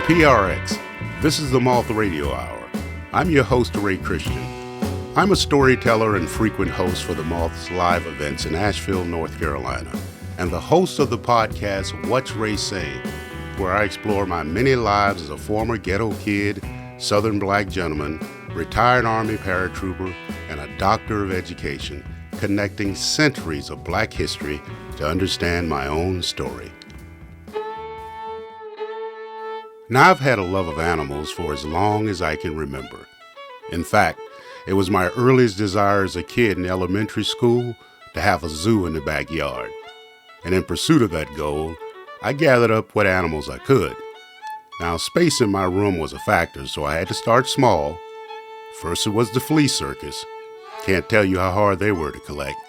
PRX, this is the Moth Radio Hour. I'm your host, Ray Christian. I'm a storyteller and frequent host for the Moth's live events in Asheville, North Carolina, and the host of the podcast, What's Ray Saying?, where I explore my many lives as a former ghetto kid, Southern black gentleman, retired Army paratrooper, and a doctor of education, connecting centuries of black history to understand my own story. Now, I've had a love of animals for as long as I can remember. In fact, it was my earliest desire as a kid in elementary school to have a zoo in the backyard. And in pursuit of that goal, I gathered up what animals I could. Now, space in my room was a factor, so I had to start small. First, it was the flea circus. Can't tell you how hard they were to collect.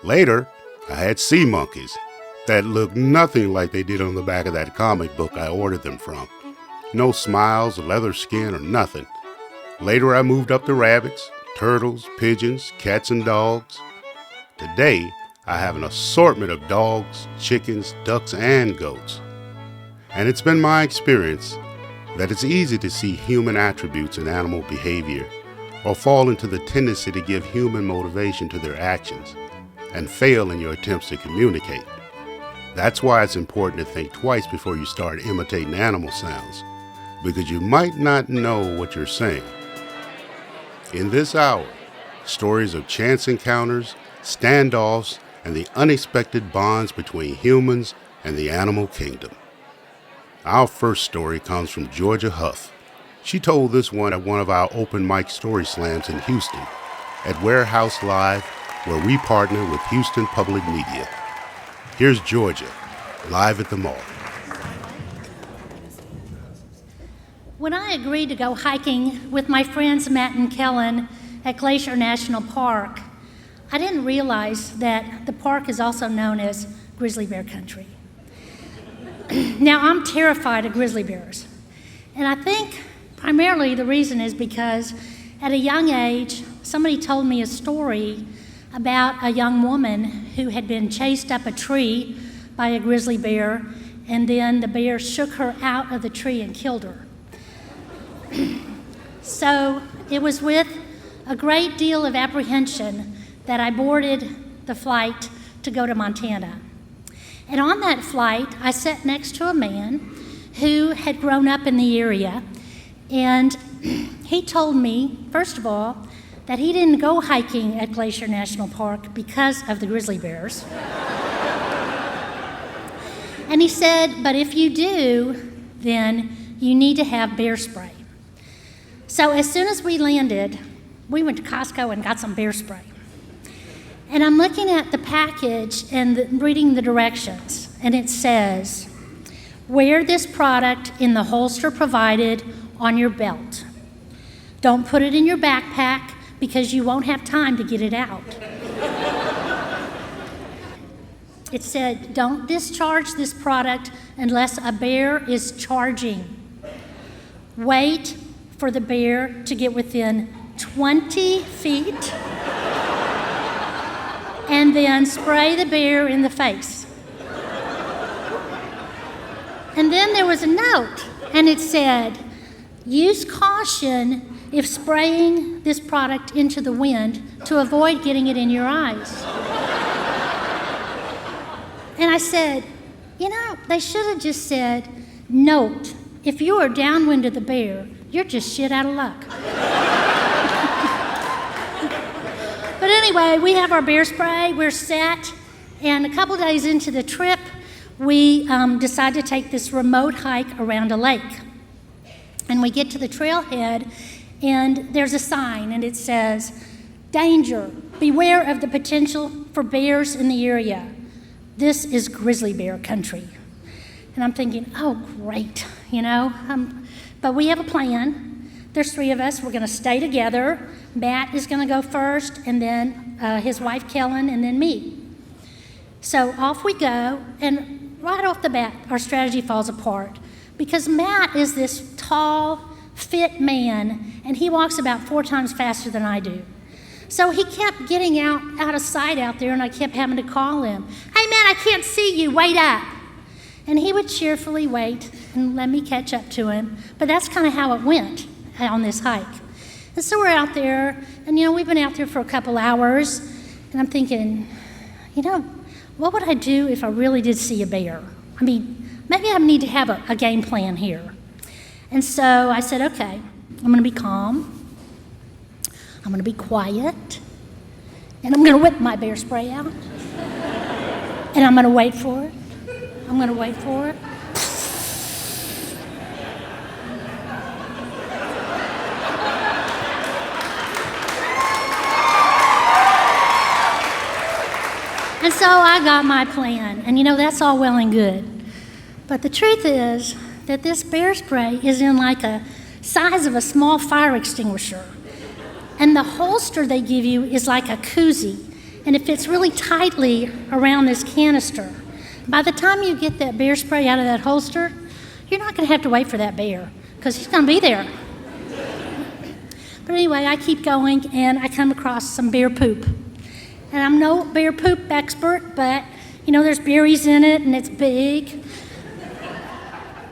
Later, I had sea monkeys that looked nothing like they did on the back of that comic book I ordered them from. No smiles, leather skin, or nothing. Later, I moved up to rabbits, turtles, pigeons, cats, and dogs. Today, I have an assortment of dogs, chickens, ducks, and goats. And it's been my experience that it's easy to see human attributes in animal behavior or fall into the tendency to give human motivation to their actions and fail in your attempts to communicate. That's why it's important to think twice before you start imitating animal sounds, because you might not know what you're saying. In this hour, stories of chance encounters, standoffs, and the unexpected bonds between humans and the animal kingdom. Our first story comes from Georgia Huff. She told this one at one of our open mic story slams in Houston at Warehouse Live, where we partner with Houston Public Media. Here's Georgia, live at the mall. When I agreed to go hiking with my friends Matt and Kellen at Glacier National Park, I didn't realize that the park is also known as grizzly bear country. Now, I'm terrified of grizzly bears, and I think primarily the reason is because at a young age, somebody told me a story about a young woman who had been chased up a tree by a grizzly bear, and then the bear shook her out of the tree and killed her. So it was with a great deal of apprehension that I boarded the flight to go to Montana. And on that flight, I sat next to a man who had grown up in the area, and he told me, first of all, that he didn't go hiking at Glacier National Park because of the grizzly bears. And he said, but if you do, then you need to have bear spray. So as soon as we landed, we went to Costco and got some bear spray. And I'm looking at the package and reading the directions, and it says, wear this product in the holster provided on your belt. Don't put it in your backpack because you won't have time to get it out. It said, don't discharge this product unless a bear is charging. Wait for the bear to get within 20 feet and then spray the bear in the face. And then there was a note, and it said, use caution if spraying this product into the wind to avoid getting it in your eyes. And I said, you know, they should have just said, note, if you are downwind of the bear, you're just shit out of luck. But anyway, we have our bear spray, we're set, and a couple days into the trip, we decide to take this remote hike around a lake. And we get to the trailhead, and there's a sign, and it says, danger, beware of the potential for bears in the area. This is grizzly bear country. And I'm thinking, oh, great, you know. But we have a plan. There's three of us. We're going to stay together. Matt is going to go first, and then his wife, Kellen, and then me. So off we go, and right off the bat, our strategy falls apart because Matt is this tall, fit man, and he walks about 4 times faster than I do. So he kept getting out of sight out there, and I kept having to call him. Hey, Matt, I can't see you. Wait up. And he would cheerfully wait and let me catch up to him. But that's kind of how it went on this hike. And so we're out there, and we've been out there for a couple hours, and I'm thinking, what would I do if I really did see a bear? I mean, maybe I need to have a game plan here. And so I said, okay, I'm going to be calm, I'm going to be quiet, and I'm going to whip my bear spray out, and I'm going to wait for it. I'm going to wait for it. And so I got my plan, and that's all well and good. But the truth is that this bear spray is in like a size of a small fire extinguisher. And the holster they give you is like a koozie, and it fits really tightly around this canister. By the time you get that bear spray out of that holster, you're not going to have to wait for that bear, because he's going to be there. But anyway, I keep going, and I come across some bear poop. And I'm no bear poop expert, but, there's berries in it, and it's big.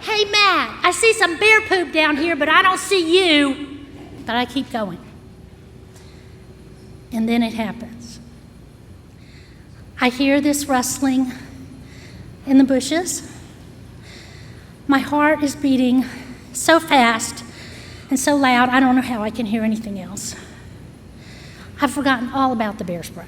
Hey, Matt, I see some bear poop down here, but I don't see you. But I keep going. And then it happens. I hear this rustling in the bushes. My heart is beating so fast and so loud, I don't know how I can hear anything else. I've forgotten all about the bear spray.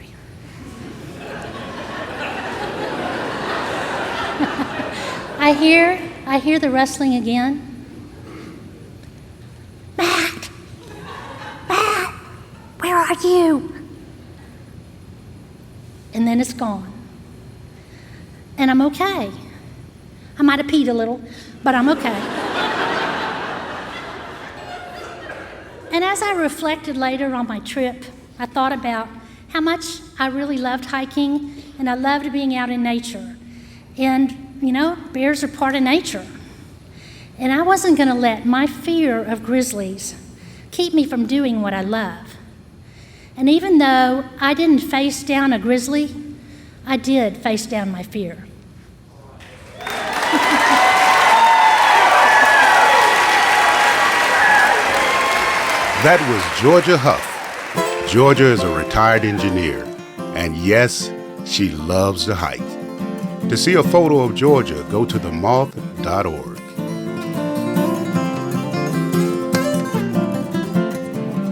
I hear the rustling again. Matt, where are you? And then it's gone. And I'm okay. I might have peed a little, but I'm okay. And as I reflected later on my trip, I thought about how much I really loved hiking, and I loved being out in nature. And, bears are part of nature. And I wasn't going to let my fear of grizzlies keep me from doing what I love. And even though I didn't face down a grizzly, I did face down my fear. That was Georgia Huff. Georgia is a retired engineer, and yes, she loves to hike. To see a photo of Georgia, go to themoth.org.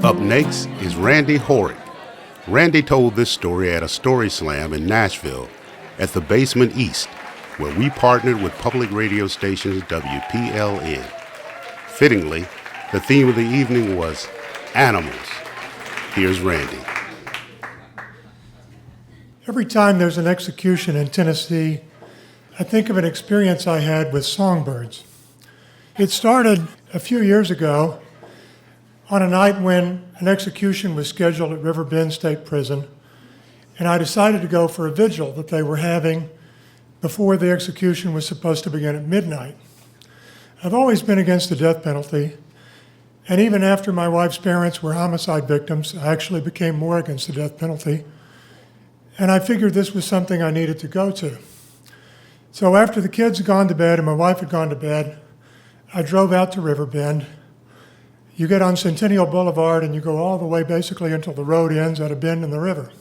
Up next is Randy Horick. Randy told this story at a story slam in Nashville at the Basement East, where we partnered with public radio stations WPLN. Fittingly, the theme of the evening was animals. Here's Randy. Every time there's an execution in Tennessee, I think of an experience I had with Songbirds. It started a few years ago on a night when an execution was scheduled at River Bend State Prison, and I decided to go for a vigil that they were having before the execution was supposed to begin at midnight. I've always been against the death penalty, and even after my wife's parents were homicide victims, I actually became more against the death penalty. And I figured this was something I needed to go to. So after the kids had gone to bed and my wife had gone to bed, I drove out to River Bend. You get on Centennial Boulevard and you go all the way basically until the road ends at a bend in the river.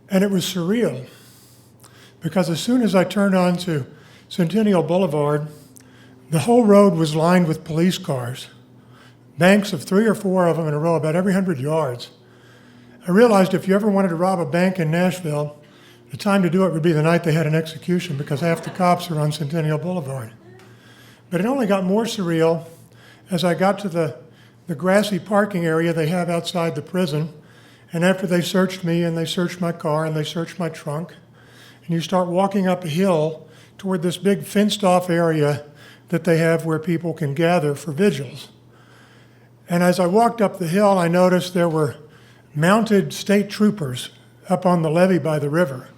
And it was surreal, because as soon as I turned onto Centennial Boulevard, the whole road was lined with police cars, banks of 3 or 4 of them in a row, about every 100 yards. I realized if you ever wanted to rob a bank in Nashville, the time to do it would be the night they had an execution, because half the cops are on Centennial Boulevard. But it only got more surreal as I got to the grassy parking area they have outside the prison, and after they searched me and they searched my car and they searched my trunk, and you start walking up a hill toward this big fenced-off area that they have where people can gather for vigils. And as I walked up the hill, I noticed there were mounted state troopers up on the levee by the river.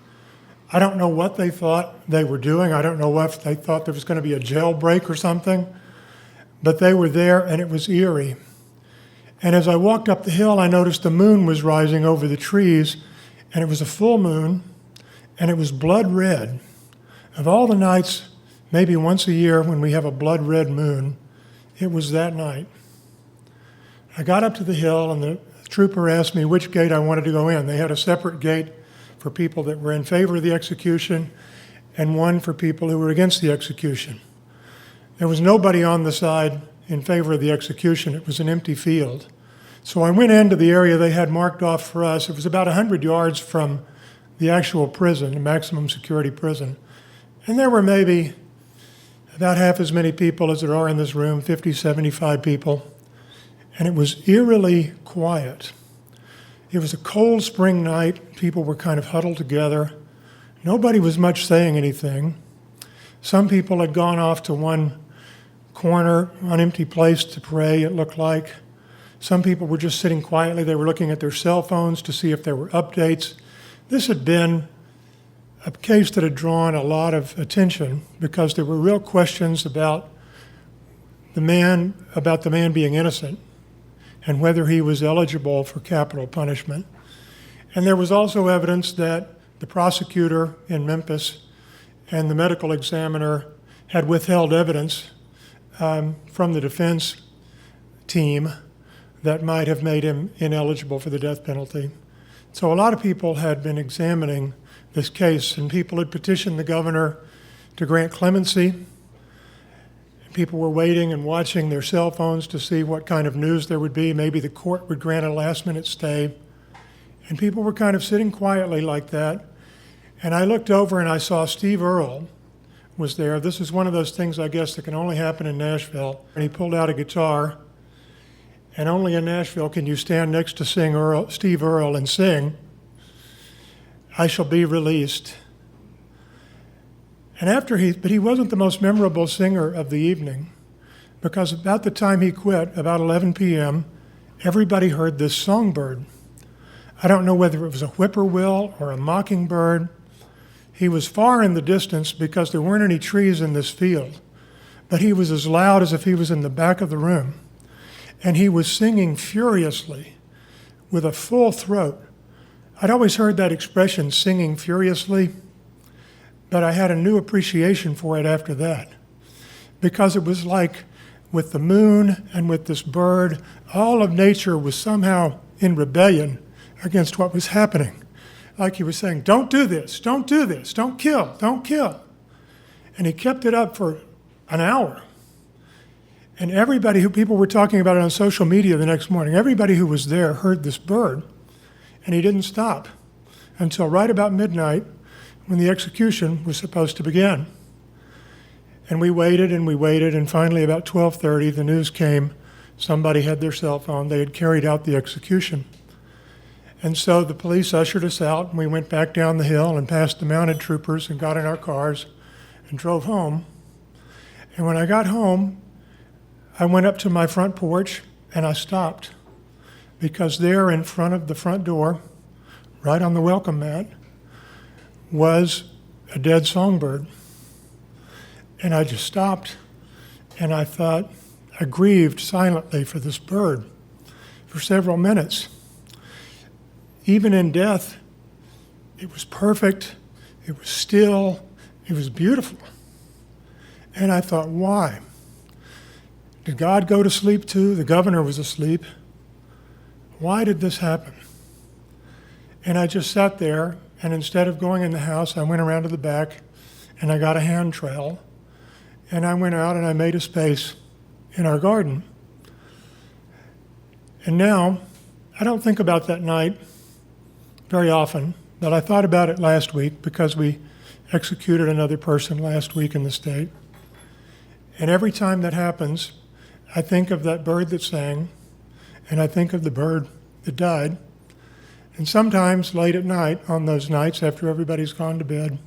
I don't know what they thought they were doing. I don't know if they thought there was going to be a jailbreak or something, but they were there, and it was eerie. And as I walked up the hill, I noticed the moon was rising over the trees, and it was a full moon, and it was blood red. Of all the nights, maybe once a year when we have a blood red moon, it was that night. I got up to the hill and the trooper asked me which gate I wanted to go in. They had a separate gate for people that were in favor of the execution and one for people who were against the execution. There was nobody on the side in favor of the execution. It was an empty field. So I went into the area they had marked off for us. It was about 100 yards from the actual prison, the maximum security prison. And there were maybe about half as many people as there are in this room, 50, 75 people. And it was eerily quiet. It was a cold spring night. People were kind of huddled together. Nobody was much saying anything. Some people had gone off to one corner, an empty place to pray, it looked like. Some people were just sitting quietly. They were looking at their cell phones to see if there were updates. This had been a case that had drawn a lot of attention because there were real questions about the man being innocent and whether he was eligible for capital punishment. And there was also evidence that the prosecutor in Memphis and the medical examiner had withheld evidence from the defense team that might have made him ineligible for the death penalty. So a lot of people had been examining this case, and people had petitioned the governor to grant clemency. People were waiting and watching their cell phones to see what kind of news there would be. Maybe the court would grant a last-minute stay. And people were kind of sitting quietly like that. And I looked over and I saw Steve Earle was there. This is one of those things, I guess, that can only happen in Nashville. And he pulled out a guitar. And only in Nashville can you stand next to Steve Earle and sing, "I Shall Be Released." And but he wasn't the most memorable singer of the evening, because about the time he quit, about 11 p.m., everybody heard this songbird. I don't know whether it was a whippoorwill or a mockingbird. He was far in the distance because there weren't any trees in this field, but he was as loud as if he was in the back of the room. And he was singing furiously with a full throat. I'd always heard that expression, singing furiously, but I had a new appreciation for it after that, because it was like with the moon and with this bird, all of nature was somehow in rebellion against what was happening. Like he was saying, don't do this, don't do this, don't kill, don't kill. And he kept it up for an hour. And people were talking about it on social media the next morning, everybody who was there heard this bird, and he didn't stop until right about midnight when the execution was supposed to begin. And we waited, and finally about 12:30, the news came. Somebody had their cell phone. They had carried out the execution. And so the police ushered us out, and we went back down the hill and past the mounted troopers and got in our cars and drove home. And when I got home, I went up to my front porch and I stopped, because there in front of the front door, right on the welcome mat, was a dead songbird. And I just stopped and I thought, I grieved silently for this bird for several minutes. Even in death, it was perfect, it was still, it was beautiful. And I thought, why? Did God go to sleep too? The governor was asleep. Why did this happen? And I just sat there, and instead of going in the house, I went around to the back, and I got a hand trowel, and I went out and I made a space in our garden. And now, I don't think about that night very often, but I thought about it last week because we executed another person last week in the state. And every time that happens, I think of that bird that sang, and I think of the bird that died. And sometimes late at night, on those nights after everybody's gone to bed,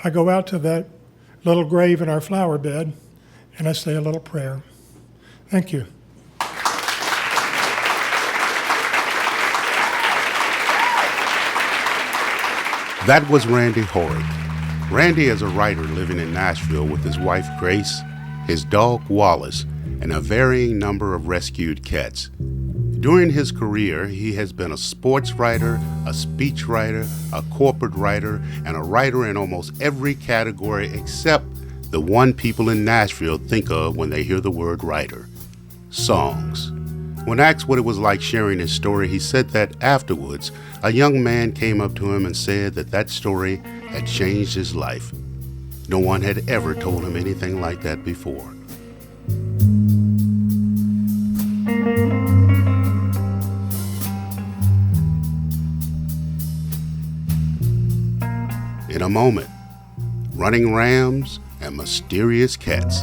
I go out to that little grave in our flower bed, and I say a little prayer. Thank you. That was Randy Horick. Randy is a writer living in Nashville with his wife Grace, his dog Wallace, and a varying number of rescued cats. During his career, he has been a sports writer, a speech writer, a corporate writer, and a writer in almost every category except the one people in Nashville think of when they hear the word writer: songs. When asked what it was like sharing his story, he said that afterwards, a young man came up to him and said that story had changed his life. No one had ever told him anything like that before. In a moment, running rams and mysterious cats.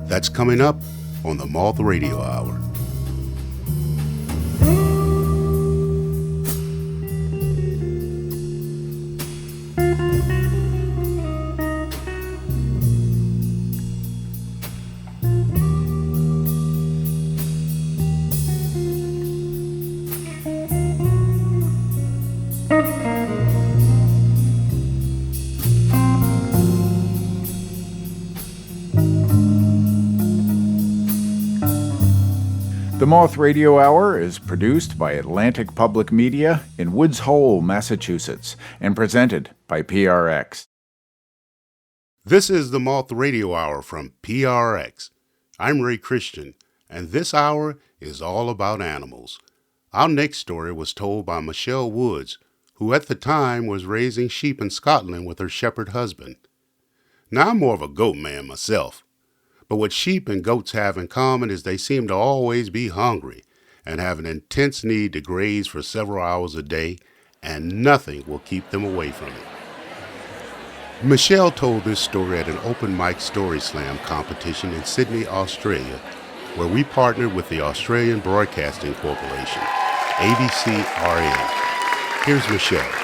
That's coming up on the Moth Radio Hour. The Moth Radio Hour is produced by Atlantic Public Media in Woods Hole, Massachusetts, and presented by PRX. This is the Moth Radio Hour from PRX. I'm Ray Christian, and this hour is all about animals. Our next story was told by Michele Woods, who at the time was raising sheep in Scotland with her shepherd husband. Now, I'm more of a goat man myself. But what sheep and goats have in common is they seem to always be hungry and have an intense need to graze for several hours a day, and nothing will keep them away from it. Michele told this story at an open mic story slam competition in Sydney, Australia, where we partnered with the Australian Broadcasting Corporation, ABCRN. Here's Michele.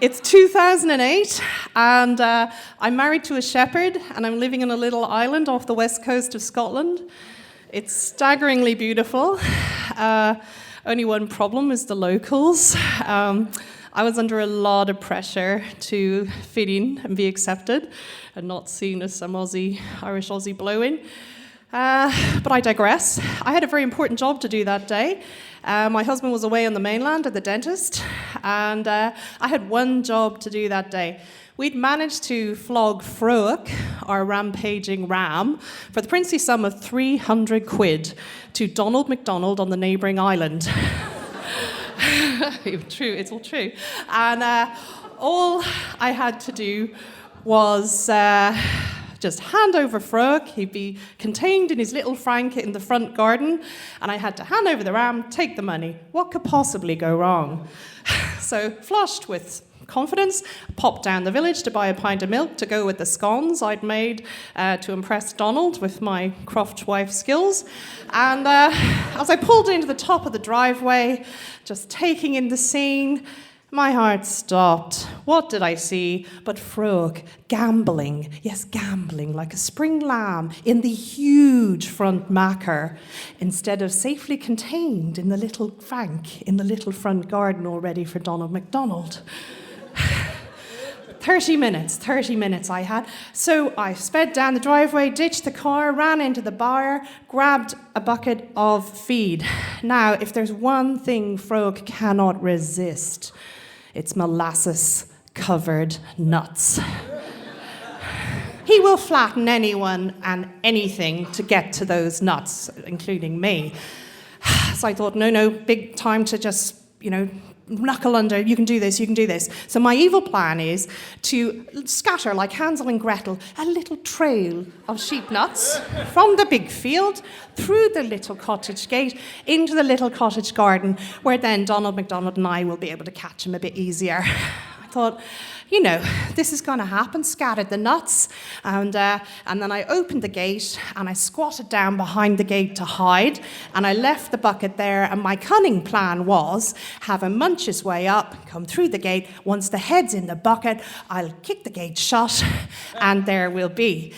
It's 2008, and I'm married to a shepherd, and I'm living on a little island off the west coast of Scotland. It's staggeringly beautiful. Only one problem is the locals. I was under a lot of pressure to fit in and be accepted, and not seen as some Irish Aussie blow-in. But I digress. I had a very important job to do that day. My husband was away on the mainland at the dentist, and I had one job to do that day. We'd managed to flog Frowick, our rampaging ram, for the princely sum of 300 quid to Donald MacDonald on the neighbouring island. It's all true. And all I had to do was just hand over Frowick. He'd be contained in his little frank in the front garden, and I had to hand over the ram, take the money. What could possibly go wrong? So, flushed with confidence, popped down the village to buy a pint of milk to go with the scones I'd made to impress Donald with my croft wife skills. And as I pulled into the top of the driveway, just taking in the scene, my heart stopped. What did I see but Frowick gambling, yes, gambling like a spring lamb in the huge front macker, instead of safely contained in the little frank in the little front garden all ready for Donald MacDonald. 30 minutes I had. So I sped down the driveway, ditched the car, ran into the byre, grabbed a bucket of feed. Now, if there's one thing Frowick cannot resist, it's molasses-covered nuts. He will flatten anyone and anything to get to those nuts, including me. So I thought, no, big time to just, knuckle under, you can do this. So my evil plan is to scatter, like Hansel and Gretel, a little trail of sheep nuts from the big field through the little cottage gate into the little cottage garden, where then Donald MacDonald and I will be able to catch him a bit easier. I thought, this is going to happen, scattered the nuts, and then I opened the gate, and I squatted down behind the gate to hide, and I left the bucket there, and my cunning plan was have him munch his way up, come through the gate. Once the head's in the bucket, I'll kick the gate shut, and there we'll be.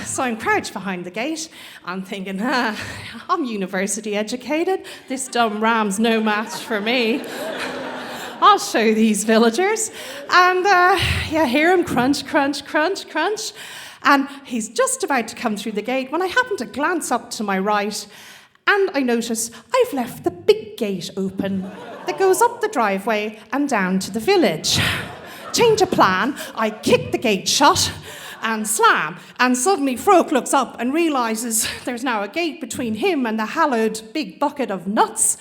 So I'm crouched behind the gate. I'm thinking, I'm university educated. This dumb ram's no match for me. I'll show these villagers. And hear him crunch, crunch, crunch, crunch. And he's just about to come through the gate when I happen to glance up to my right, And I notice I've left the big gate open that goes up the driveway and down to the village. Change of plan, I kick the gate shut and slam. And suddenly Frowick looks up and realizes there's now a gate between him and the hallowed big bucket of nuts.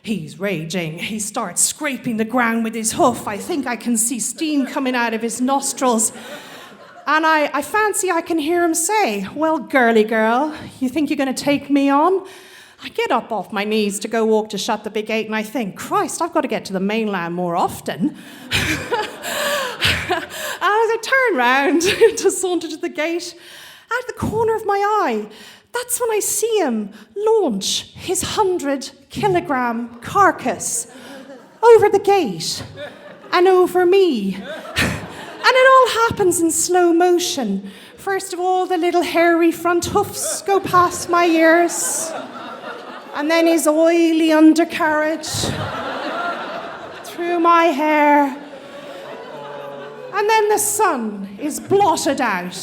He's raging. He starts scraping the ground with his hoof. I think I can see steam coming out of his nostrils. And I fancy I can hear him say, "Well, girly girl, you think you're going to take me on?" I get up off my knees to go walk to shut the big gate, and I think, Christ, I've got to get to the mainland more often. And as I turn round to saunter to the gate, out the corner of my eye, that's when I see him launch his 100-kilogram carcass over the gate and over me. And it all happens in slow motion. First of all, the little hairy front hoofs go past my ears. And then his oily undercarriage through my hair. And then the sun is blotted out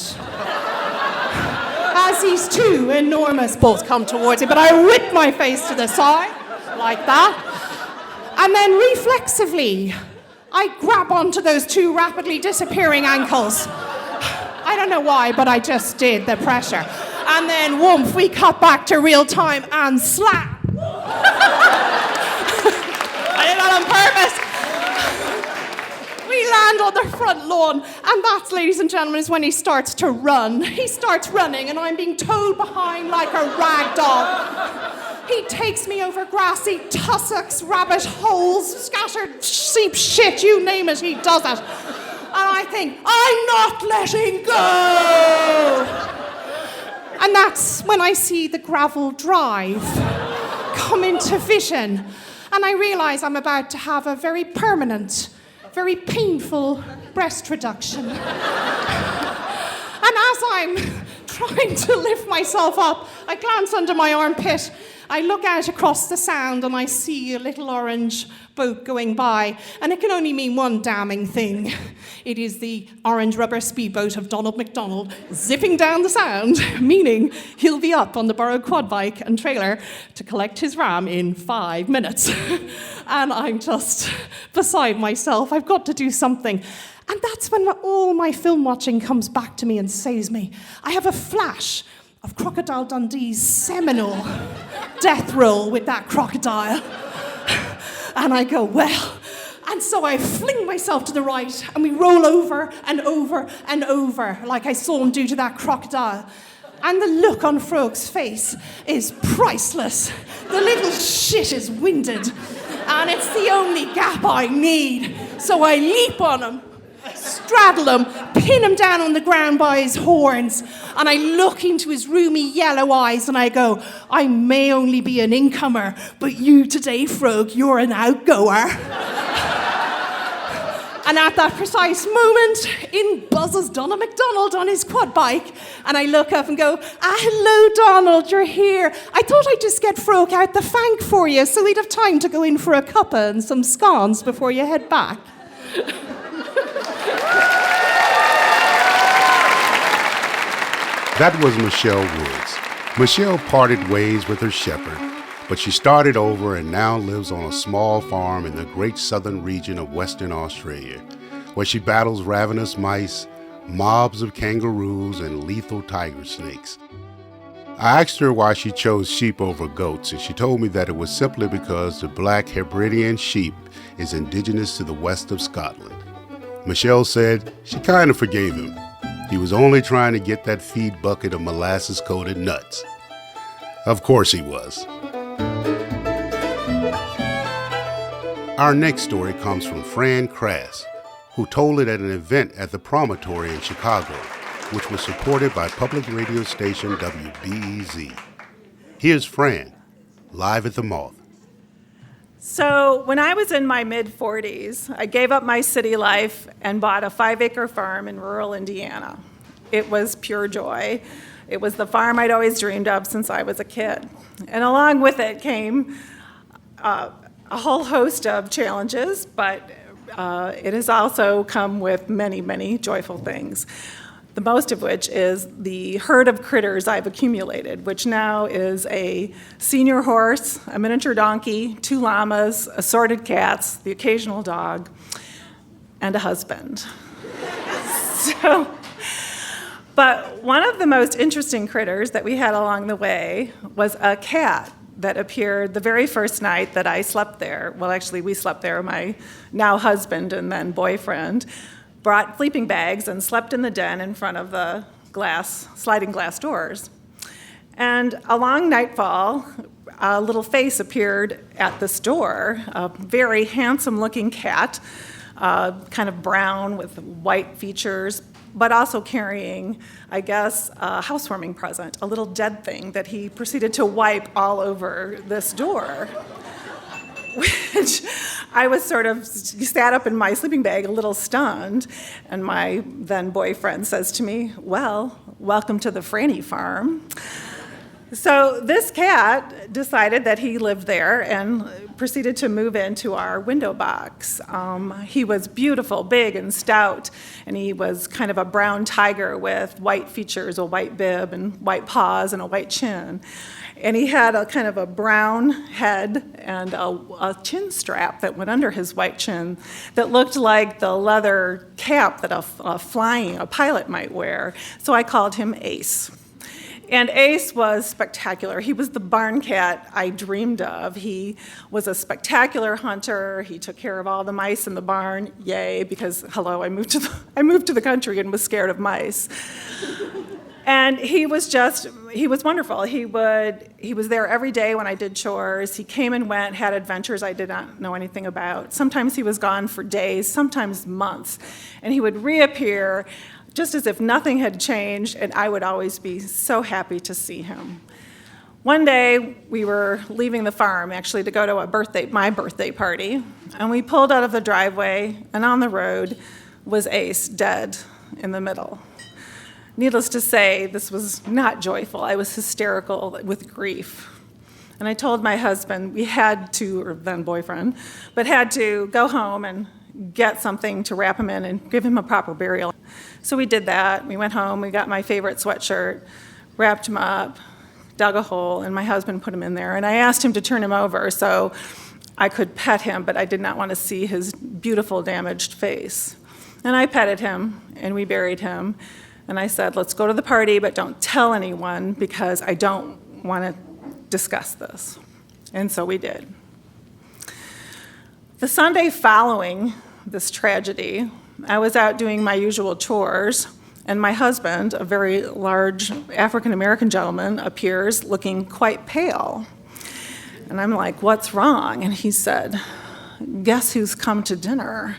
as these two enormous balls come towards me. But I whip my face to the side, like that. And then reflexively, I grab onto those two rapidly disappearing ankles. I don't know why, but I just did, the pressure. And then, whoomp, we cut back to real time and slap. I did that on purpose. We land on the front lawn, and that's, ladies and gentlemen, is when he starts to run. He starts running, and I'm being towed behind like a rag doll. He takes me over grassy tussocks, rabbit holes, scattered sheep shit, you name it, he does it. And I think, I'm not letting go! And that's when I see the gravel drive come into vision. And I realize I'm about to have a very permanent, very painful breast reduction. And as I'm trying to lift myself up, I glance under my armpit. I look out across the sound and I see a little orange boat going by, and it can only mean one damning thing. It is the orange rubber speedboat of Donald MacDonald zipping down the sound, meaning he'll be up on the borrowed quad bike and trailer to collect his ram in 5 minutes. And I'm just beside myself. I've got to do something. And that's when all my film watching comes back to me and saves me. I have a flash of Crocodile Dundee's seminal death roll with that crocodile. And I go, well. And so I fling myself to the right, and we roll over and over and over, like I saw him do to that crocodile. And the look on Frowick's face is priceless. The little shit is winded, and it's the only gap I need. So I leap on him, straddle him, pin him down on the ground by his horns, and I look into his roomy yellow eyes and I go, I may only be an incomer, but you today, Frowick, you're an outgoer. And at that precise moment, in buzzes Donald MacDonald on his quad bike, and I look up and go, hello, Donald, you're here. I thought I'd just get Frowick out the fank for you so we'd have time to go in for a cuppa and some scones before you head back. That was Michele Woods. Michele parted ways with her shepherd, but she started over and now lives on a small farm in the great southern region of Western Australia, where she battles ravenous mice, mobs of kangaroos, and lethal tiger snakes. I asked her why she chose sheep over goats, and she told me that it was simply because the black Hebridean sheep is indigenous to the west of Scotland. Michele said she kind of forgave him. He was only trying to get that feed bucket of molasses-coated nuts. Of course he was. Our next story comes from Fran Kras, who told it at an event at the Promontory in Chicago, which was supported by public radio station WBEZ. Here's Fran, live at the Moth. So when I was in my mid-40s, I gave up my city life and bought a 5-acre farm in rural Indiana. It was pure joy. It was the farm I'd always dreamed of since I was a kid. And along with it came a whole host of challenges, but it has also come with many, many joyful things. the most of which is the herd of critters I've accumulated, which now is a senior horse, a miniature donkey, 2 llamas, assorted cats, the occasional dog, and a husband. But one of the most interesting critters that we had along the way was a cat that appeared the very first night that I slept there. Well, actually, we slept there. My now husband and then boyfriend brought sleeping bags and slept in the den in front of the sliding glass doors. And along nightfall, a little face appeared at this door, a very handsome-looking cat, kind of brown with white features, but also carrying, I guess, a housewarming present, a little dead thing that he proceeded to wipe all over this door, which I was sort of sat up in my sleeping bag a little stunned, and my then boyfriend says to me, "Well, welcome to the Franny farm." So this cat decided that he lived there and proceeded to move into our window box. He was beautiful, big and stout, and he was kind of a brown tiger with white features, a white bib and white paws and a white chin. And he had a kind of a brown head and a chin strap that went under his white chin that looked like the leather cap that a pilot might wear. So I called him Ace. And Ace was spectacular. He was the barn cat I dreamed of. He was a spectacular hunter. He took care of all the mice in the barn. Yay, because, hello, I moved to the country and was scared of mice. And he was wonderful. He was there every day when I did chores. He came and went, had adventures I did not know anything about. Sometimes he was gone for days, sometimes months. And he would reappear just as if nothing had changed, and I would always be so happy to see him. One day, we were leaving the farm, actually, to go to my birthday party, and we pulled out of the driveway, and on the road was Ace, dead in the middle. Needless to say, this was not joyful. I was hysterical with grief. And I told my husband or then boyfriend, but had to go home and get something to wrap him in and give him a proper burial. So we did that. We went home, we got my favorite sweatshirt, wrapped him up, dug a hole, and my husband put him in there. And I asked him to turn him over so I could pet him, but I did not want to see his beautiful damaged face. And I petted him, and we buried him. And I said, let's go to the party, but don't tell anyone because I don't want to discuss this. And so we did. The Sunday following this tragedy, I was out doing my usual chores, and my husband, a very large African-American gentleman, appears looking quite pale. And I'm like, what's wrong? And he said, guess who's come to dinner?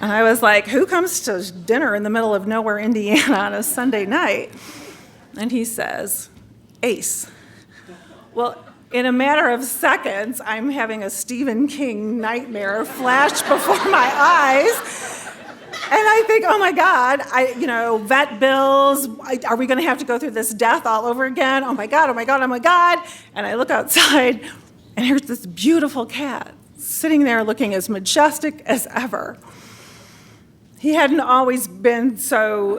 And I was like, who comes to dinner in the middle of nowhere, Indiana on a Sunday night? And he says, Ace. Well, in a matter of seconds, I'm having a Stephen King nightmare flash before my eyes. And I think, oh my God, vet bills, are we gonna have to go through this death all over again? Oh my God, oh my God, oh my God. And I look outside, and here's this beautiful cat sitting there looking as majestic as ever. He hadn't always been so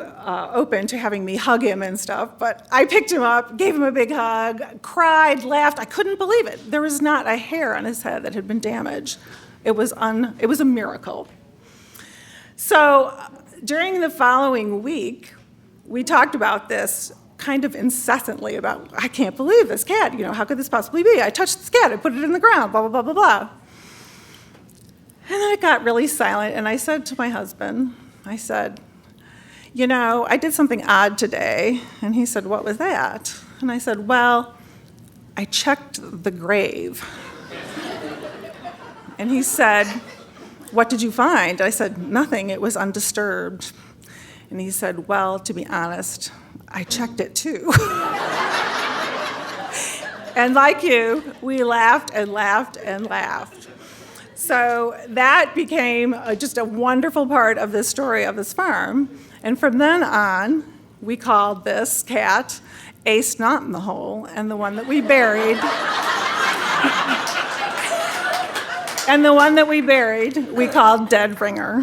open to having me hug him and stuff, but I picked him up, gave him a big hug, cried, laughed. I couldn't believe it. There was not a hair on his head that had been damaged. It was a miracle. So during the following week, we talked about this kind of incessantly about, I can't believe this cat, how could this possibly be? I touched this cat, I put it in the ground, blah, blah, blah, blah, blah. And then it got really silent, and I said to my husband, I said, I did something odd today. And he said, what was that? And I said, well, I checked the grave. And he said, what did you find? I said, nothing, it was undisturbed. And he said, well, to be honest, I checked it too. And like you, we laughed and laughed and laughed. So that became just a wonderful part of the story of this farm. And from then on, we called this cat Ace Not in the Hole, and the one that we buried. And the one that we buried, we called Dead Bringer.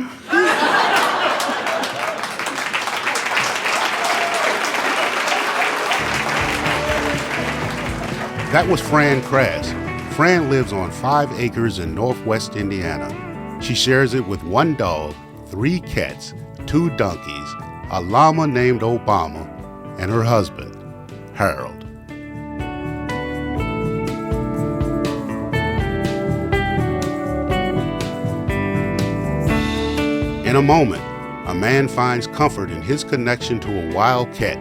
That was Fran Kras. Fran lives on 5 acres in northwest Indiana. She shares it with 1 dog, 3 cats, 2 donkeys, a llama named Obama, and her husband, Harold. In a moment, a man finds comfort in his connection to a wild cat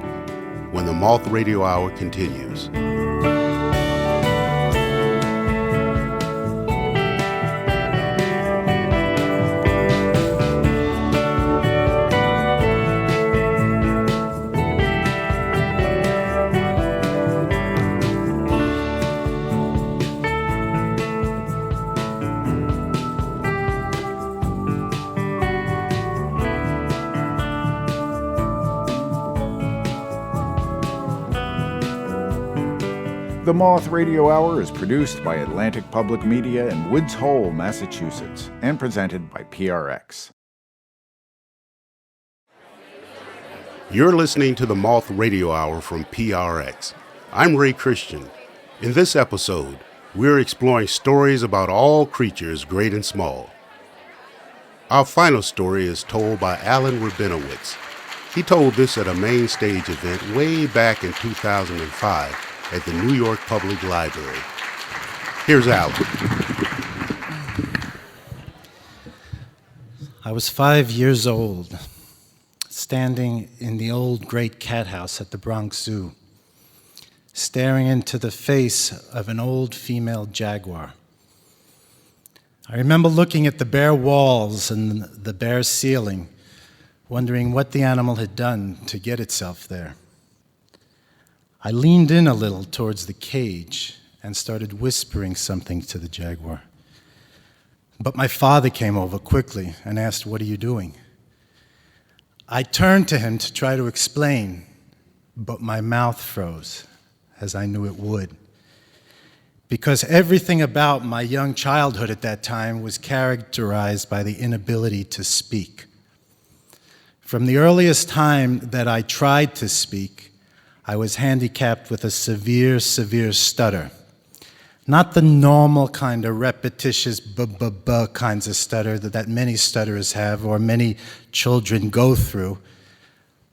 when the Moth Radio Hour continues. The Moth Radio Hour is produced by Atlantic Public Media in Woods Hole, Massachusetts, and presented by PRX. You're listening to the Moth Radio Hour from PRX. I'm Ray Christian. In this episode, we're exploring stories about all creatures, great and small. Our final story is told by Rabinowitz. He told this at a main stage event way back in 2005 at the New York Public Library. Here's Alan. I was 5 years old, standing in the old great cat house at the Bronx Zoo, staring into the face of an old female jaguar. I remember looking at the bare walls and the bare ceiling, wondering what the animal had done to get itself there. I leaned in a little towards the cage and started whispering something to the jaguar. But my father came over quickly and asked, "What are you doing?" I turned to him to try to explain, but my mouth froze, as I knew it would. Because everything about my young childhood at that time was characterized by the inability to speak. From the earliest time that I tried to speak, I was handicapped with a severe stutter. Not the normal kind of repetitious b-b-b kinds of stutter that many stutterers have or many children go through,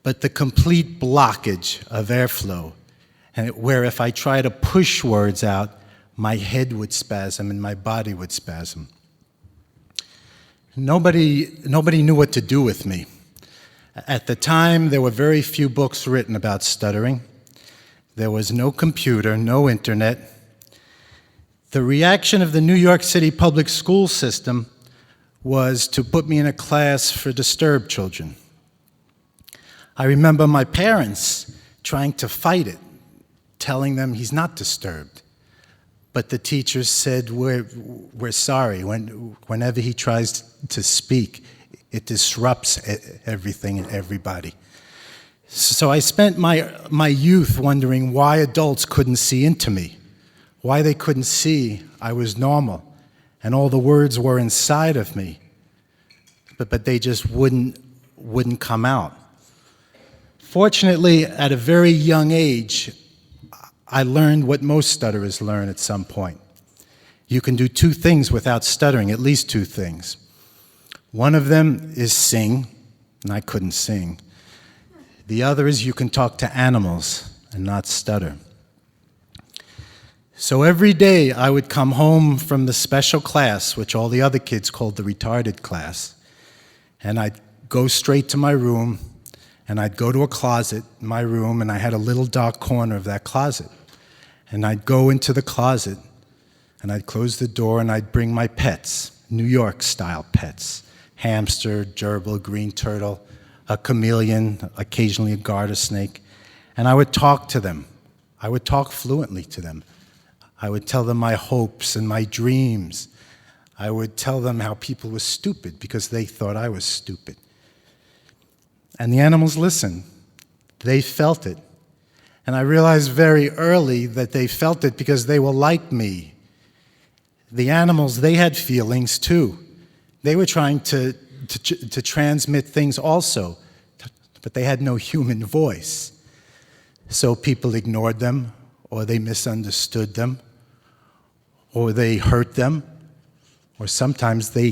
but the complete blockage of airflow, and where if I try to push words out, my head would spasm and my body would spasm. Nobody knew what to do with me. At the time, there were very few books written about stuttering. There was no computer, no internet. The reaction of the New York City public school system was to put me in a class for disturbed children. I remember my parents trying to fight it, telling them he's not disturbed. But the teachers said, we're sorry. Whenever he tries to speak, it disrupts everything and everybody. So I spent my youth wondering why adults couldn't see into me, why they couldn't see I was normal, and all the words were inside of me, but they just wouldn't come out. Fortunately, at a very young age, I learned what most stutterers learn at some point. You can do 2 things without stuttering, at least 2 things. One of them is sing, and I couldn't sing. The other is you can talk to animals and not stutter. So every day I would come home from the special class, which all the other kids called the retarded class, and I'd go straight to my room, and I'd go to a closet in my room, and I had a little dark corner of that closet. And I'd go into the closet, and I'd close the door, and I'd bring my pets, New York-style pets, hamster, gerbil, green turtle, a chameleon, occasionally a garter snake, and I would talk to them. I would talk fluently to them. I would tell them my hopes and my dreams. I would tell them how people were stupid because they thought I was stupid. And the animals listened. They felt it. And I realized very early that they felt it because they were like me. The animals, they had feelings too. They were trying to transmit things also, but they had no human voice. So people ignored them or they misunderstood them, or they hurt them, or sometimes they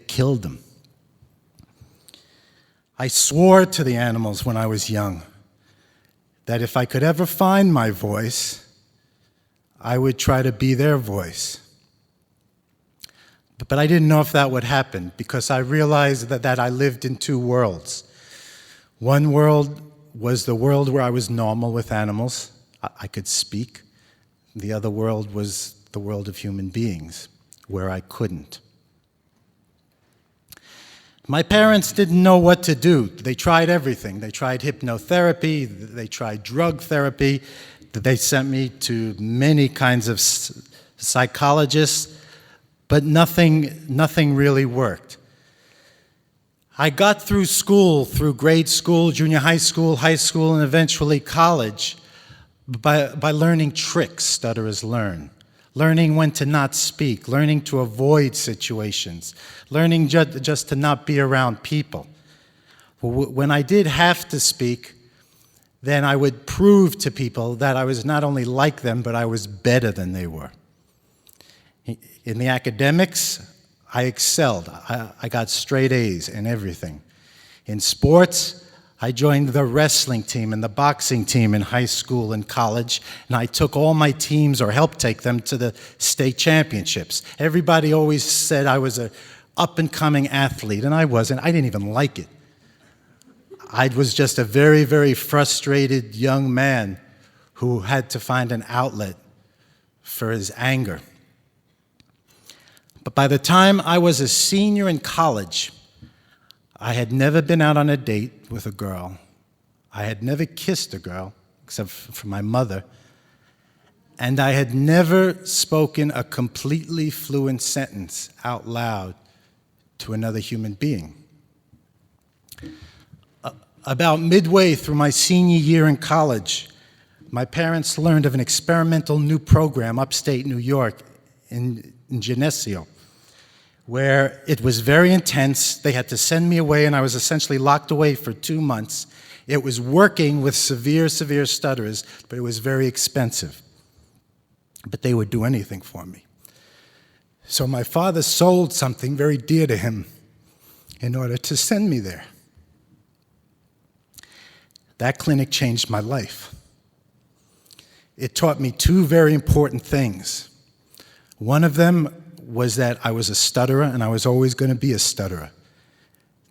killed them. I swore to the animals when I was young that if I could ever find my voice, I would try to be their voice. But I didn't know if that would happen because I realized that I lived in two worlds. One world was the world where I was normal with animals. I could speak. The other world was the world of human beings, where I couldn't. My parents didn't know what to do. They tried everything. They tried hypnotherapy. They tried drug therapy. They sent me to many kinds of psychologists, but nothing really worked. I got through school, through grade school, junior high school, and eventually college by learning tricks stutterers learn. Learning when to not speak, learning to avoid situations, learning just to not be around people. When I did have to speak, then I would prove to people that I was not only like them, but I was better than they were. In the academics, I excelled. I got straight A's in everything. In sports, I joined the wrestling team and the boxing team in high school and college, and I took all my teams, or helped take them, to the state championships. Everybody always said I was an up-and-coming athlete, and I wasn't. I didn't even like it. I was just a very, very frustrated young man who had to find an outlet for his anger. But by the time I was a senior in college, I had never been out on a date with a girl. I had never kissed a girl, except for my mother. And I had never spoken a completely fluent sentence out loud to another human being. About midway through my senior year in college, my parents learned of an experimental new program upstate New York in Geneseo, where it was very intense. They had to send me away, and I was essentially locked away for 2 months. It was working with severe stutterers, but it was very expensive. But they would do anything for me. So my father sold something very dear to him in order to send me there. That clinic changed my life. It taught me two very important things. One of them was that I was a stutterer, and I was always going to be a stutterer.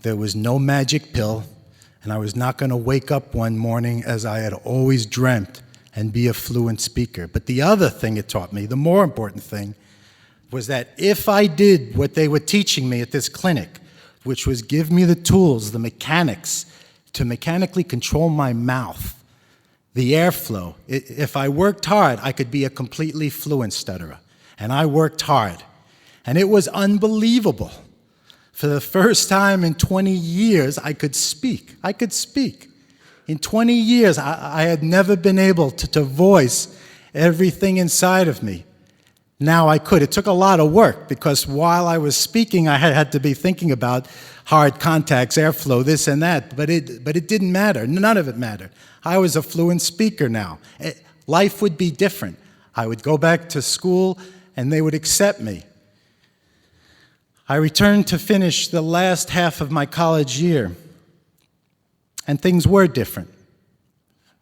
There was no magic pill, and I was not going to wake up one morning as I had always dreamt and be a fluent speaker. But the other thing it taught me, the more important thing, was that if I did what they were teaching me at this clinic, which was give me the tools, the mechanics, to mechanically control my mouth, the airflow, if I worked hard, I could be a completely fluent stutterer. And I worked hard. And it was unbelievable. For the first time in 20 years, I could speak. I could speak. In 20 years, I had never been able to voice everything inside of me. Now I could. It took a lot of work because while I was speaking, I had to be thinking about hard contacts, airflow, this and that. But it didn't matter. None of it mattered. I was a fluent speaker now. Life would be different. I would go back to school, and they would accept me. I returned to finish the last half of my college year, and things were different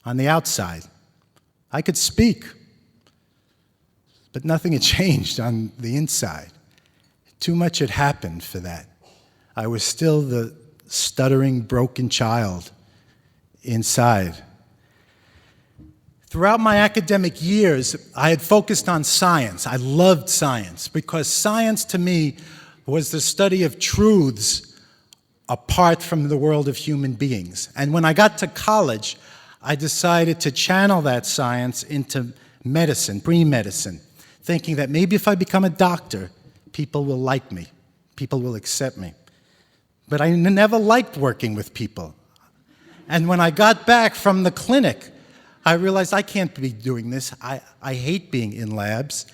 on the outside. I could speak, but nothing had changed on the inside. Too much had happened for that. I was still the stuttering, broken child inside. Throughout my academic years, I had focused on science. I loved science because science to me was the study of truths apart from the world of human beings. And when I got to college, I decided to channel that science into medicine, pre-medicine, thinking that maybe if I become a doctor, people will like me, people will accept me. But I never liked working with people. And when I got back from the clinic, I realized I can't be doing this. I hate being in labs.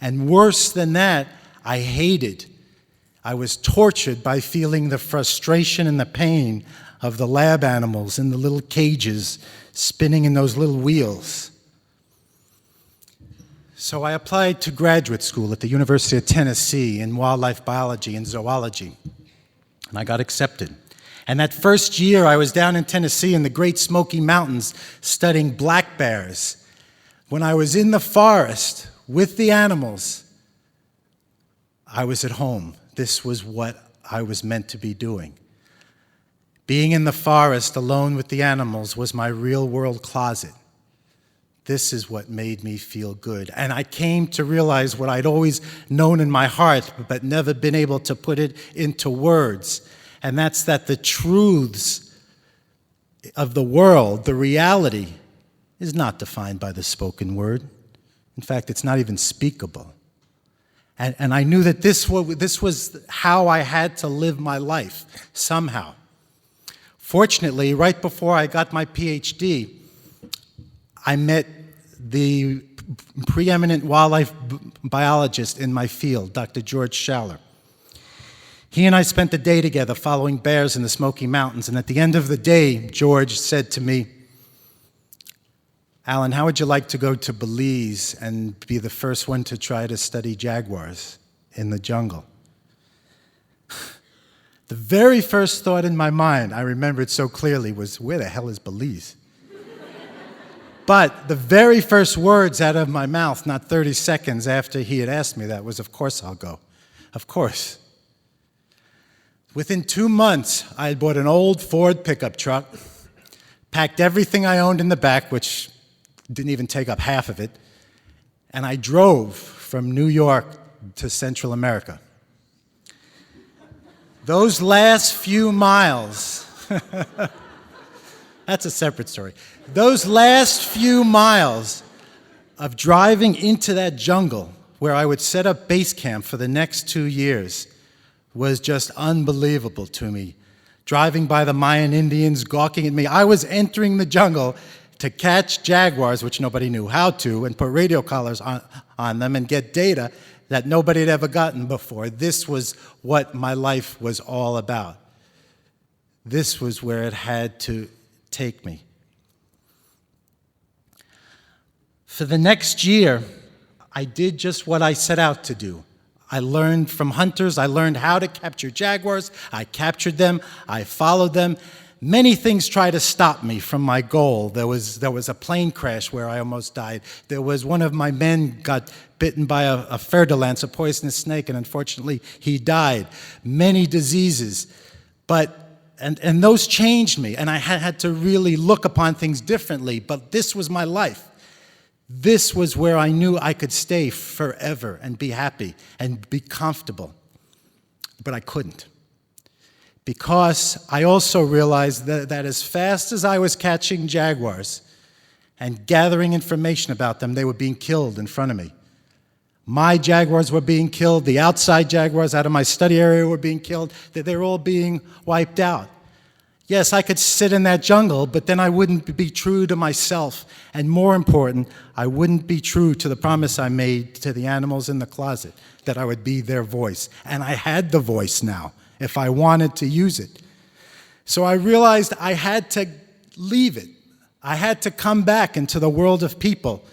And worse than that, I was tortured by feeling the frustration and the pain of the lab animals in the little cages spinning in those little wheels. So I applied to graduate school at the University of Tennessee in wildlife biology and zoology, and I got accepted. And that first year, I was down in Tennessee in the Great Smoky Mountains studying black bears. When I was in the forest with the animals, I was at home. This was what I was meant to be doing. Being in the forest alone with the animals was my real-world closet. This is what made me feel good. And I came to realize what I'd always known in my heart, but never been able to put it into words. And that's that the truths of the world, the reality, is not defined by the spoken word. In fact, it's not even speakable. And I knew that this was how I had to live my life, somehow. Fortunately, right before I got my PhD, I met the preeminent wildlife biologist in my field, Dr. George Schaller. He and I spent the day together following bears in the Smoky Mountains, and at the end of the day, George said to me, "Alan, how would you like to go to Belize and be the first one to try to study jaguars in the jungle?" The very first thought in my mind, I remember it so clearly, was, where the hell is Belize? But the very first words out of my mouth, not 30 seconds after he had asked me that, was, "Of course I'll go. Of course." Within 2 months, I had bought an old Ford pickup truck, packed everything I owned in the back, which didn't even take up half of it, and I drove from New York to Central America. Those last few miles, that's a separate story. Those last few miles of driving into that jungle where I would set up base camp for the next 2 years was just unbelievable to me. Driving by the Mayan Indians, gawking at me. I was entering the jungle to catch jaguars, which nobody knew how to, and put radio collars on them and get data that nobody had ever gotten before. This was what my life was all about. This was where it had to take me. For the next year, I did just what I set out to do. I learned from hunters. I learned how to capture jaguars. I captured them. I followed them. Many things tried to stop me from my goal. There was a plane crash where I almost died. There was one of my men got bitten by a fer-de-lance, a poisonous snake, and unfortunately he died. Many diseases. And those changed me, and I had to really look upon things differently. But this was my life. This was where I knew I could stay forever and be happy and be comfortable. But I couldn't. Because I also realized that as fast as I was catching jaguars and gathering information about them, they were being killed in front of me. My jaguars were being killed. The outside jaguars out of my study area were being killed. They were all being wiped out. Yes, I could sit in that jungle, but then I wouldn't be true to myself. And more important, I wouldn't be true to the promise I made to the animals in the closet, that I would be their voice. And I had the voice now, if I wanted to use it. So I realized I had to leave it. I had to come back into the world of people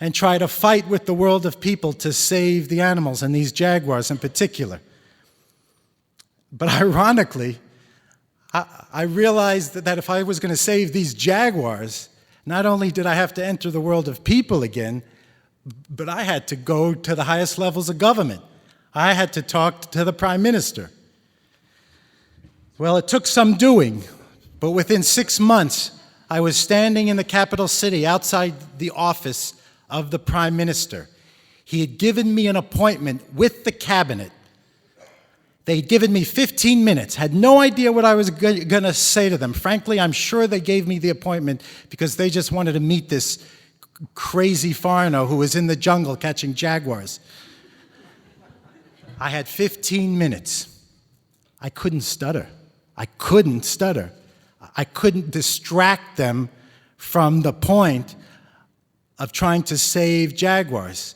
and try to fight with the world of people to save the animals, and these jaguars in particular. But ironically, I realized that if I was going to save these jaguars, not only did I have to enter the world of people again, but I had to go to the highest levels of government. I had to talk to the Prime Minister. Well, it took some doing, but within 6 months, I was standing in the capital city outside the office of the Prime Minister. He had given me an appointment with the cabinet. They'd given me 15 minutes, had no idea what I was going to say to them. Frankly, I'm sure they gave me the appointment because they just wanted to meet this crazy foreigner who was in the jungle catching jaguars. I had 15 minutes. I couldn't stutter. I couldn't stutter. I couldn't distract them from the point of trying to save jaguars.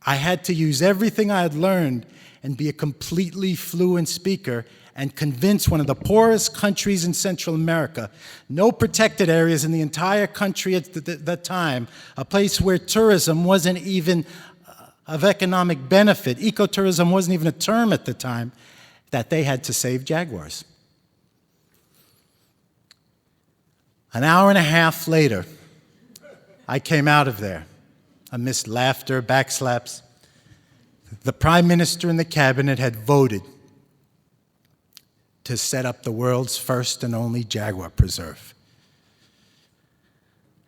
I had to use everything I had learned and be a completely fluent speaker and convince one of the poorest countries in Central America, no protected areas in the entire country at that time, a place where tourism wasn't even of economic benefit, ecotourism wasn't even a term at the time, that they had to save jaguars. An hour and a half later, I came out of there, amidst laughter, backslaps. The Prime Minister and the Cabinet had voted to set up the world's first and only jaguar preserve.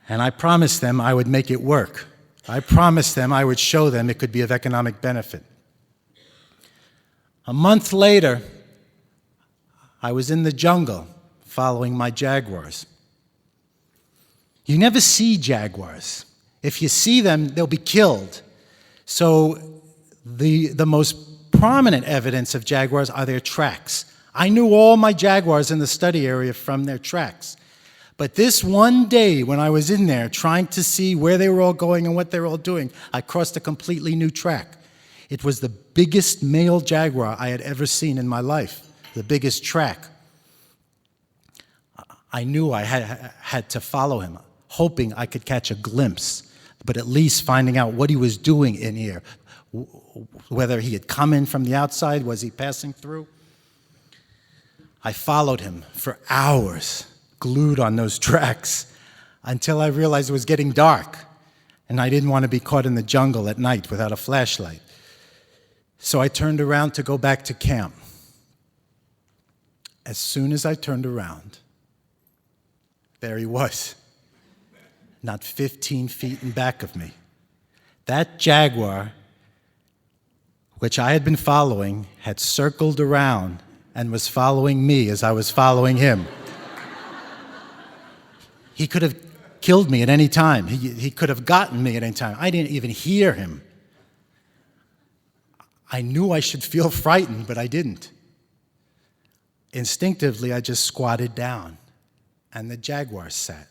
And I promised them I would make it work. I promised them I would show them it could be of economic benefit. A month later, I was in the jungle following my jaguars. You never see jaguars. If you see them, they'll be killed. So the most prominent evidence of jaguars are their tracks. I knew all my jaguars in the study area from their tracks. But this one day when I was in there trying to see where they were all going and what they were all doing, I crossed a completely new track. It was the biggest male jaguar I had ever seen in my life, the biggest track. I knew I had to follow him, hoping I could catch a glimpse, but at least finding out what he was doing in here, whether he had come in from the outside, was he passing through? I followed him for hours, glued on those tracks, until I realized it was getting dark, and I didn't want to be caught in the jungle at night without a flashlight. So I turned around to go back to camp. As soon as I turned around, there he was, not 15 feet in back of me. That jaguar, which I had been following, had circled around and was following me as I was following him. He could have killed me at any time. He could have gotten me at any time. I didn't even hear him. I knew I should feel frightened, but I didn't. Instinctively, I just squatted down, and the jaguar sat.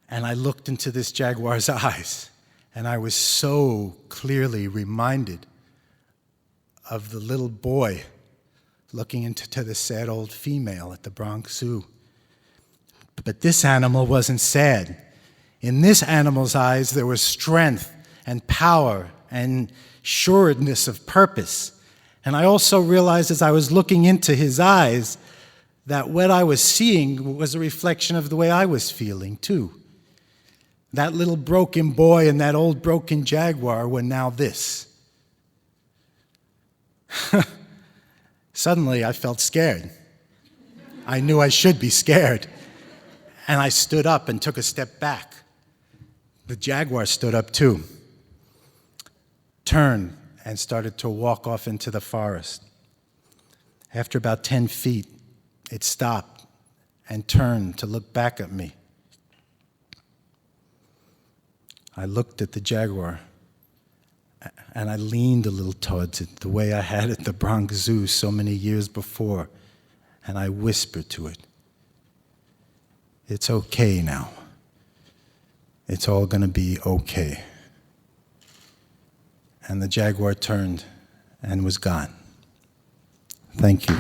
And I looked into this jaguar's eyes, and I was so clearly reminded of the little boy looking into the sad old female at the Bronx Zoo. But this animal wasn't sad. In this animal's eyes, there was strength and power and sureness of purpose. And I also realized as I was looking into his eyes that what I was seeing was a reflection of the way I was feeling, too. That little broken boy and that old broken jaguar were now this. Suddenly, I felt scared. I knew I should be scared. And I stood up and took a step back. The jaguar stood up too, turned, and started to walk off into the forest. After about 10 feet, it stopped and turned to look back at me. I looked at the jaguar, and I leaned a little towards it, the way I had at the Bronx Zoo so many years before, and I whispered to it, "It's okay now. It's all going to be okay." And the jaguar turned and was gone. Thank you.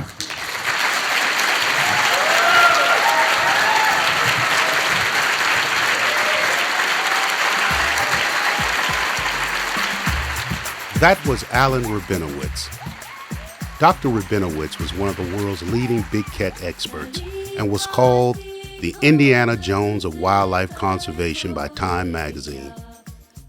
That was Alan Rabinowitz. Dr. Rabinowitz was one of the world's leading big cat experts and was called the Indiana Jones of wildlife conservation by Time magazine.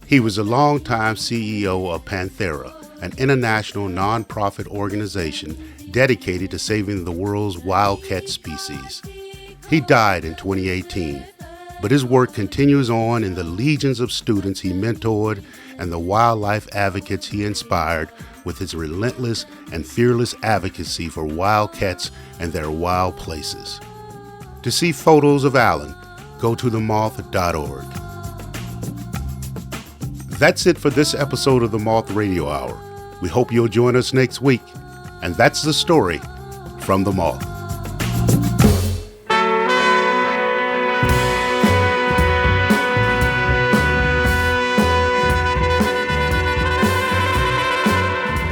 He was a longtime CEO of Panthera, an international nonprofit organization dedicated to saving the world's wildcat species. He died in 2018, but his work continues on in the legions of students he mentored and the wildlife advocates he inspired with his relentless and fearless advocacy for wildcats and their wild places. To see photos of Alan, go to themoth.org. That's it for this episode of the Moth Radio Hour. We hope you'll join us next week. And that's the story from the Moth.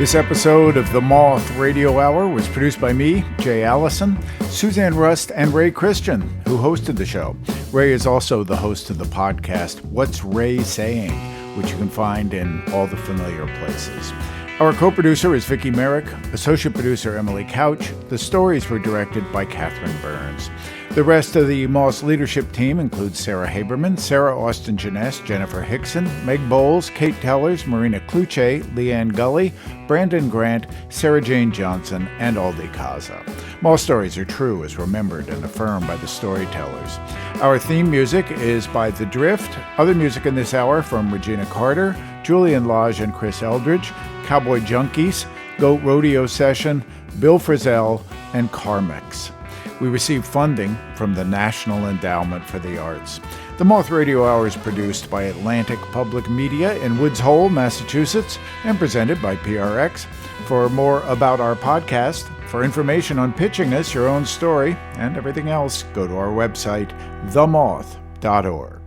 This episode of the Moth Radio Hour was produced by me, Jay Allison, Suzanne Rust, and Ray Christian, who hosted the show. Ray is also the host of the podcast, What's Ray Saying?, which you can find in all the familiar places. Our co-producer is Vicki Merrick, associate producer Emily Couch. The stories were directed by Catherine Burns. The rest of the Moss leadership team includes Sarah Haberman, Sarah Austin Jeunesse, Jennifer Hickson, Meg Bowles, Kate Tellers, Marina Kluche, Leanne Gully, Brandon Grant, Sarah Jane Johnson, and Aldi Kaza. Moss stories are true as remembered and affirmed by the Storytellers. Our theme music is by The Drift. Other music in this hour from Regina Carter, Julian Lodge and Chris Eldridge, Cowboy Junkies, Goat Rodeo Session, Bill Frisell, and Carmex. We received funding from the National Endowment for the Arts. The Moth Radio Hour is produced by Atlantic Public Media in Woods Hole, Massachusetts, and presented by PRX. For more about our podcast, for information on pitching us your own story, and everything else, go to our website, themoth.org.